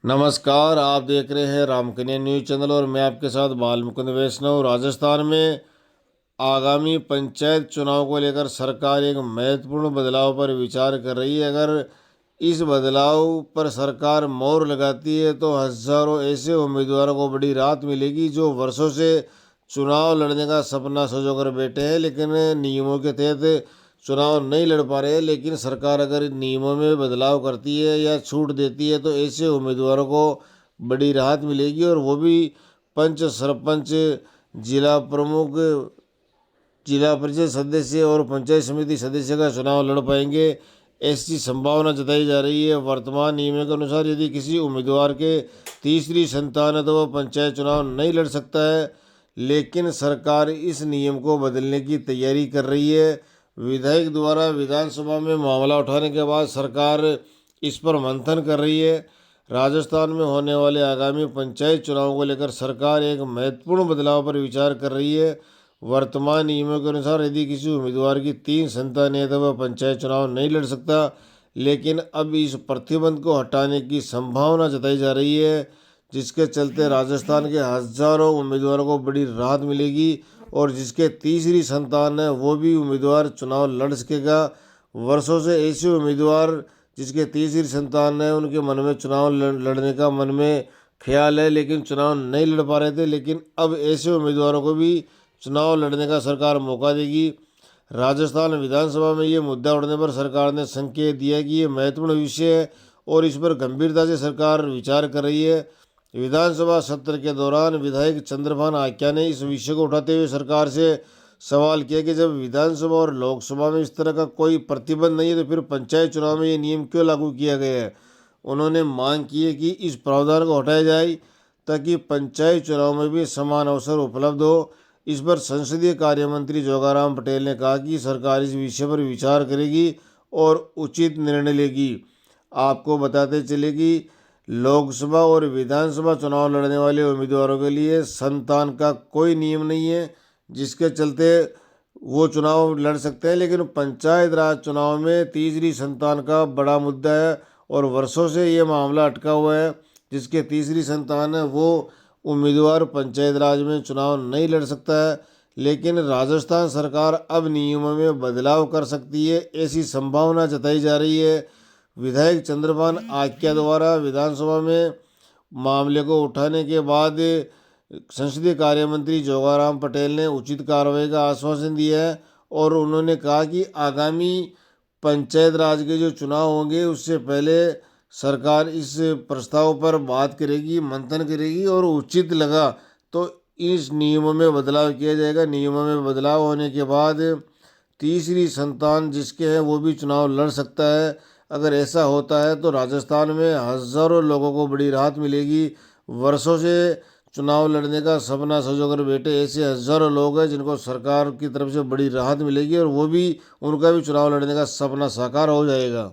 नमस्कार, आप देख रहे हैं रामकन्या न्यूज चैनल और मैं आपके साथ बाल मुकुंद वैष्णव। राजस्थान में आगामी पंचायत चुनाव को लेकर सरकार एक महत्वपूर्ण बदलाव पर विचार कर रही है। अगर इस बदलाव पर सरकार मोहर लगाती है तो हजारों ऐसे उम्मीदवारों को बड़ी राहत मिलेगी जो वर्षों से चुनाव लड़ने का सपना सजो कर बैठे हैं, लेकिन नियमों के तहत चुनाव नहीं लड़ पा रहे हैं। लेकिन सरकार अगर नियमों में बदलाव करती है या छूट देती है तो ऐसे उम्मीदवारों को बड़ी राहत मिलेगी और वो भी पंच, सरपंच, जिला प्रमुख, जिला परिषद सदस्य और पंचायत समिति सदस्य का चुनाव लड़ पाएंगे। ऐसी संभावना जताई जा रही है। वर्तमान नियमों के अनुसार यदि किसी उम्मीदवार के तीसरी संतान है तो वह पंचायत चुनाव नहीं लड़ सकता है, लेकिन सरकार इस नियम को बदलने की तैयारी कर रही है। विधायक द्वारा विधानसभा में मामला उठाने के बाद सरकार इस पर मंथन कर रही है। राजस्थान में होने वाले आगामी पंचायत चुनाव को लेकर सरकार एक महत्वपूर्ण बदलाव पर विचार कर रही है। वर्तमान नियमों के अनुसार यदि किसी उम्मीदवार की 3 संतानें हैं तो वह पंचायत चुनाव नहीं लड़ सकता, लेकिन अब इस प्रतिबंध को हटाने की संभावना जताई जा रही है, जिसके चलते राजस्थान के हजारों उम्मीदवारों को बड़ी राहत मिलेगी और जिसके तीसरी संतान है वो भी उम्मीदवार चुनाव लड़ सकेगा। वर्षों से ऐसे उम्मीदवार जिसके तीसरी संतान है उनके मन में चुनाव लड़ने का मन में ख्याल है, लेकिन चुनाव नहीं लड़ पा रहे थे, लेकिन अब ऐसे उम्मीदवारों को भी चुनाव लड़ने का सरकार मौका देगी। राजस्थान विधानसभा में ये मुद्दा उठने पर सरकार ने संकेत दिया कि ये महत्वपूर्ण विषय है और इस पर गंभीरता से सरकार विचार कर रही है। विधानसभा सत्र के दौरान विधायक चंद्रभान आक्या ने इस विषय को उठाते हुए सरकार से सवाल किया कि जब विधानसभा और लोकसभा में इस तरह का कोई प्रतिबंध नहीं है तो फिर पंचायत चुनाव में ये नियम क्यों लागू किया गया है। उन्होंने मांग की है कि इस प्रावधान को हटाया जाए ताकि पंचायत चुनाव में भी समान अवसर उपलब्ध हो। इस पर संसदीय कार्य मंत्री जोगाराम पटेल ने कहा कि सरकार इस विषय पर विचार करेगी और उचित निर्णय लेगी। आपको बताते चले कि लोकसभा और विधानसभा चुनाव लड़ने वाले उम्मीदवारों के लिए संतान का कोई नियम नहीं है, जिसके चलते वो चुनाव लड़ सकते हैं, लेकिन पंचायत राज चुनाव में तीसरी संतान का बड़ा मुद्दा है और वर्षों से ये मामला अटका हुआ है। जिसके तीसरी संतान है वो उम्मीदवार पंचायत राज में चुनाव नहीं लड़ सकता है, लेकिन राजस्थान सरकार अब नियमों में बदलाव कर सकती है, ऐसी संभावना जताई जा रही है। विधायक चंद्रभान आक्या द्वारा विधानसभा में मामले को उठाने के बाद संसदीय कार्य मंत्री जोगाराम पटेल ने उचित कार्रवाई का आश्वासन दिया है और उन्होंने कहा कि आगामी पंचायत राज के जो चुनाव होंगे उससे पहले सरकार इस प्रस्ताव पर बात करेगी, मंथन करेगी और उचित लगा तो इस नियमों में बदलाव किया जाएगा। नियमों में बदलाव होने के बाद तीसरी संतान जिसके हैं वो भी चुनाव लड़ सकता है। अगर ऐसा होता है तो राजस्थान में हजारों लोगों को बड़ी राहत मिलेगी। वर्षों से चुनाव लड़ने का सपना सजोकर बैठे ऐसे हजारों लोग हैं जिनको सरकार की तरफ से बड़ी राहत मिलेगी और वो भी उनका भी चुनाव लड़ने का सपना साकार हो जाएगा।